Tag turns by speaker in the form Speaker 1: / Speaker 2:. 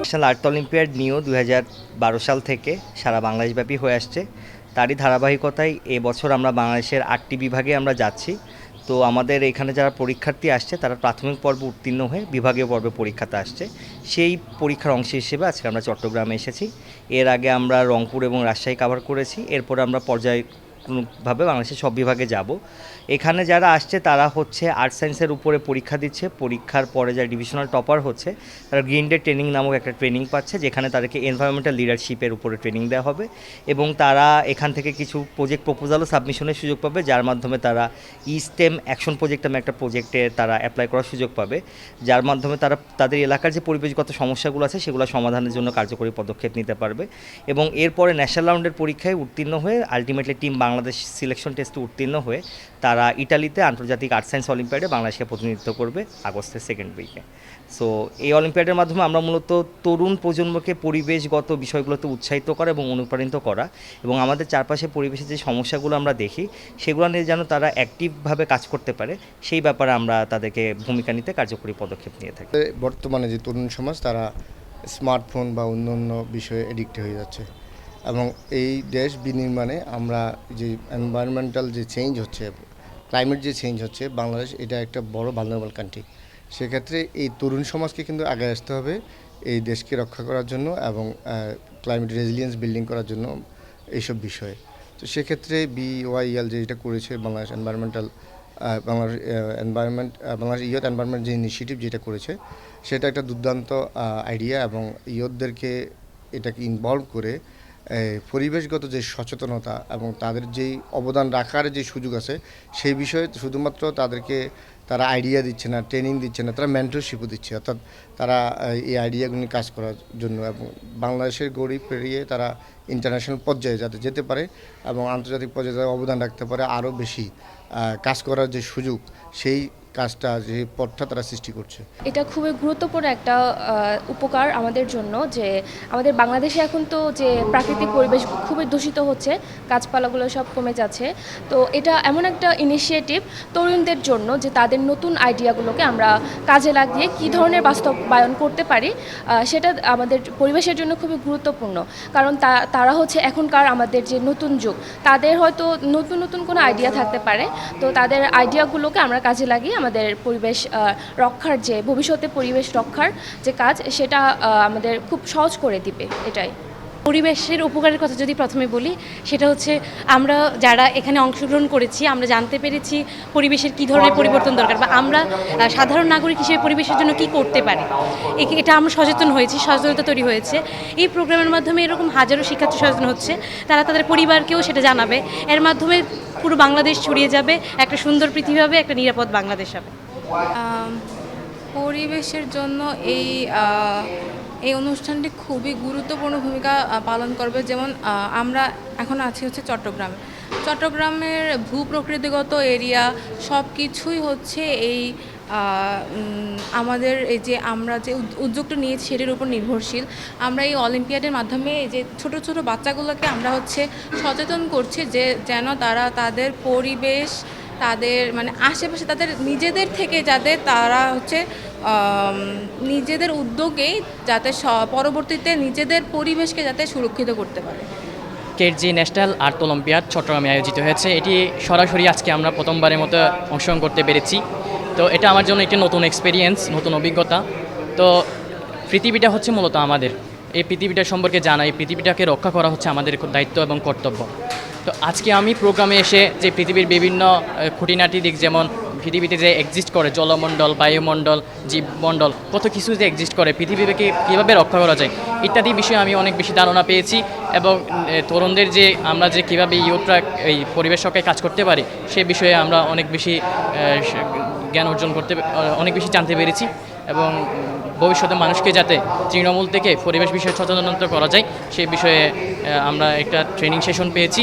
Speaker 1: National art olympiad new 2012 সাল থেকে সারা বাংলাদেশব্যাপী হয়ে আসছে। তারই ধারাবাহিকতায় এবছর আমরা বাংলাদেশের 8টি বিভাগে আমরা যাচ্ছি। তো আমাদের এখানে যারা পরীক্ষার্থী আসছে তারা প্রাথমিক পর্ব উত্তীর্ণ হয়ে বিভাগীয় পর্বে পরীক্ষাতে আসছে। সেই পরীক্ষার অংশ হিসেবে আজকে আমরা চট্টগ্রামে এসেছি। এর আগে আমরা রংপুর এবং রাজশাহী কভার করেছি। এরপরে আমরা পর্যায়ক্রমিকভাবে বাংলাদেশের সব বিভাগে যাব। এখানে যারা আসছে তারা হচ্ছে আর্ট সায়েন্সের উপরে পরীক্ষা দিচ্ছে। পরীক্ষার পরে যারা ডিভিশনাল টপার হচ্ছে তারা গ্রিন ডে ট্রেনিং নামক একটা ট্রেনিং পাচ্ছে, যেখানে তাদেরকে এনভায়রনমেন্টাল লিডারশিপের উপরে ট্রেনিং দেওয়া হবে এবং তারা এখান থেকে কিছু প্রজেক্ট প্রপোজালও সাবমিশনের সুযোগ পাবে, যার মাধ্যমে তারা স্টেম অ্যাকশন প্রজেক্ট নামে একটা প্রজেক্টে তারা অ্যাপ্লাই করার সুযোগ পাবে, যার মাধ্যমে তারা তাদের এলাকার যে পরিবেশগত সমস্যাগুলো আছে সেগুলো সমাধানের জন্য কার্যকরী পদক্ষেপ নিতে পারবে। এবং এরপরে ন্যাশনাল রাউন্ডের পরীক্ষায় উত্তীর্ণ হয়ে আলটিমেটলি টিম বাংলাদেশ সিলেকশন টেস্টে উত্তীর্ণ হয়ে তারা ইটালিতে আন্তর্জাতিক আর্ট সায়েন্স অলিম্পিয়াডে বাংলাদেশকে প্রতিনিধিত্ব করবে আগস্টের সেকেন্ড উইকে। সো এই অলিম্পিয়াডের মাধ্যমে আমরা মূলত তরুণ প্রজন্মকে পরিবেশগত বিষয়গুলোতে উৎসাহিত করা এবং অনুপ্রাণিত করা এবং আমাদের চারপাশে পরিবেশের যে সমস্যাগুলো আমরা দেখি সেগুলো নিয়ে যেন তারা অ্যাক্টিভভাবে কাজ করতে পারে সেই ব্যাপারে আমরা তাদেরকে ভূমিকা নিতে কার্যকরী পদক্ষেপ নিয়ে থাকি।
Speaker 2: বর্তমানে যে তরুণ সমাজ তারা স্মার্টফোন বা অন্যান্য বিষয়ে এডিক্ট হয়ে যাচ্ছে এবং এই দেশ বিনির্মাণে আমরা যে এনভায়রনমেন্টাল যে চেঞ্জ হচ্ছে, ক্লাইমেট যে চেঞ্জ হচ্ছে, বাংলাদেশ এটা একটা বড় ভালনারেবল কান্ট্রি। সেক্ষেত্রে এই তরুণ সমাজকে কিন্তু আগে আসতে হবে এই দেশকে রক্ষা করার জন্য এবং ক্লাইমেট রেজিলিয়েন্স বিল্ডিং করার জন্য এইসব বিষয়ে। তো সেক্ষেত্রে BYEL যেটা করেছে বাংলাদেশ বাংলাদেশ ইয়ুথ এনভায়রনমেন্ট যে ইনিশিয়েটিভ যেটা করেছে সেটা একটা দুর্দান্ত আইডিয়া এবং ইয়ুথদেরকে এটাকে ইনভলভ করে পরিবেশগত যে সচেতনতা এবং তাদের যেই অবদান রাখার যে সুযোগ আছে সেই বিষয়ে শুধুমাত্র তারা আইডিয়া দিচ্ছে না, ট্রেনিং দিচ্ছে না, তারা মেন্টরশিপও দিচ্ছে, অর্থাৎ তারা এই আইডিয়াগুলি কাজ করার জন্য এবং বাংলাদেশের গড়ি পেরিয়ে তারা ইন্টারন্যাশনাল পর্যায়ে যাতে যেতে পারে এবং আন্তর্জাতিক পর্যায়ে অবদান রাখতে পারে, আরও বেশি কাজ করার যে সুযোগ সেই কাজটা যে পথটা তারা সৃষ্টি করছে।
Speaker 3: এটা খুবই গুরুত্বপূর্ণ একটা উপকার আমাদের জন্য, যে আমাদের বাংলাদেশে এখন তো যে প্রাকৃতিক পরিবেশ খুবই দূষিত হচ্ছে, গাছপালাগুলো সব কমে যাচ্ছে। তো এটা এমন একটা ইনিশিয়েটিভ তরুণদের জন্য যে তাদের নতুন আইডিয়াগুলোকে আমরা কাজে লাগিয়ে কী ধরনের বাস্তবায়ন করতে পারি সেটা আমাদের পরিবেশের জন্য খুবই গুরুত্বপূর্ণ। কারণ তারা হচ্ছে এখনকার আমাদের যে নতুন যুগ, তাদের হয়তো নতুন নতুন কোনো আইডিয়া থাকতে পারে। তো তাদের আইডিয়াগুলোকে আমরা কাজে লাগিয়ে আমাদের পরিবেশ রক্ষার যে ভবিষ্যতে পরিবেশ রক্ষার যে কাজ সেটা আমাদের খুব সহজ করে দিবে। এটাই
Speaker 4: পরিবেশের উপকারের কথা যদি প্রথমে বলি, সেটা হচ্ছে আমরা যারা এখানে অংশগ্রহণ করেছি আমরা জানতে পেরেছি পরিবেশের কী ধরনের পরিবর্তন দরকার বা আমরা সাধারণ নাগরিক হিসেবে পরিবেশের জন্য কী করতে পারি, এটা আমরা সচেতন হয়েছি, সচেতনতা তৈরি হয়েছে। এই প্রোগ্রামের মাধ্যমে এরকম হাজারো শিক্ষার্থী সচেতন হচ্ছে, তারা তাদের পরিবারকেও সেটা জানাবে। এর মাধ্যমে পুরো বাংলাদেশ ছড়িয়ে যাবে, একটা সুন্দর পৃথিবী হবে, একটা নিরাপদ বাংলাদেশ হবে।
Speaker 5: পরিবেশের জন্য এই অনুষ্ঠানটি খুবই গুরুত্বপূর্ণ ভূমিকা পালন করবে। যেমন আমরা এখন আছি হচ্ছে চট্টগ্রামের ভূপ্রকৃতিগত এরিয়া সব কিছুই হচ্ছে এই আমাদের এই যে আমরা যে উদ্যোগটা নিয়েছি সেটির উপর নির্ভরশীল। আমরা এই অলিম্পিয়াডের মাধ্যমে এই যে ছোট ছোট বাচ্চাগুলোকে আমরা হচ্ছে সচেতন করছি যে যেন তারা তাদের পরিবেশ, তাদের মানে আশেপাশে তাদের নিজেদের থেকে যাতে তারা হচ্ছে নিজেদের উদ্যোগেই যাতে পরবর্তীতে নিজেদের পরিবেশকে যাতে সুরক্ষিত করতে পারে।
Speaker 6: কেটজি ন্যাশনাল আর্ট অলিম্পিয়াড চট্টগ্রামে আয়োজিত হয়েছে। এটি সরাসরি আজকে আমরা প্রথমবারের মতো অংশগ্রহণ করতে পেরেছি। তো এটা আমার জন্য একটি নতুন এক্সপিরিয়েন্স, নতুন অভিজ্ঞতা। তো পৃথিবীটা হচ্ছে মূলত আমাদের, এই পৃথিবীটা সম্পর্কে জানা, এই পৃথিবীটাকে রক্ষা করা হচ্ছে আমাদের দায়িত্ব এবং কর্তব্য। তো আজকে আমি প্রোগ্রামে এসে যে পৃথিবীর বিভিন্ন খুঁটিনাটি দিক, যেমন পৃথিবীতে যে এক্সিস্ট করে জলমণ্ডল, বায়ুমণ্ডল, জীবমণ্ডল, কত কিছু যে এক্সিস্ট করে, পৃথিবীকে কীভাবে রক্ষা করা যায় ইত্যাদি বিষয়ে আমি অনেক বেশি ধারণা পেয়েছি। এবং তরুণদের যে আমরা যে কীভাবে ইউথরা এই পরিবেশ রক্ষায় কাজ করতে পারি সে বিষয়ে আমরা অনেক বেশি জ্ঞান অর্জন করতে, অনেক বেশি জানতে পেরেছি। এবং ভবিষ্যতে মানুষকে যাতে তৃণমূল থেকে পরিবেশ বিষয়ে সচেতনতা করা যায় সেই বিষয়ে আমরা একটা ট্রেনিং সেশন পেয়েছি।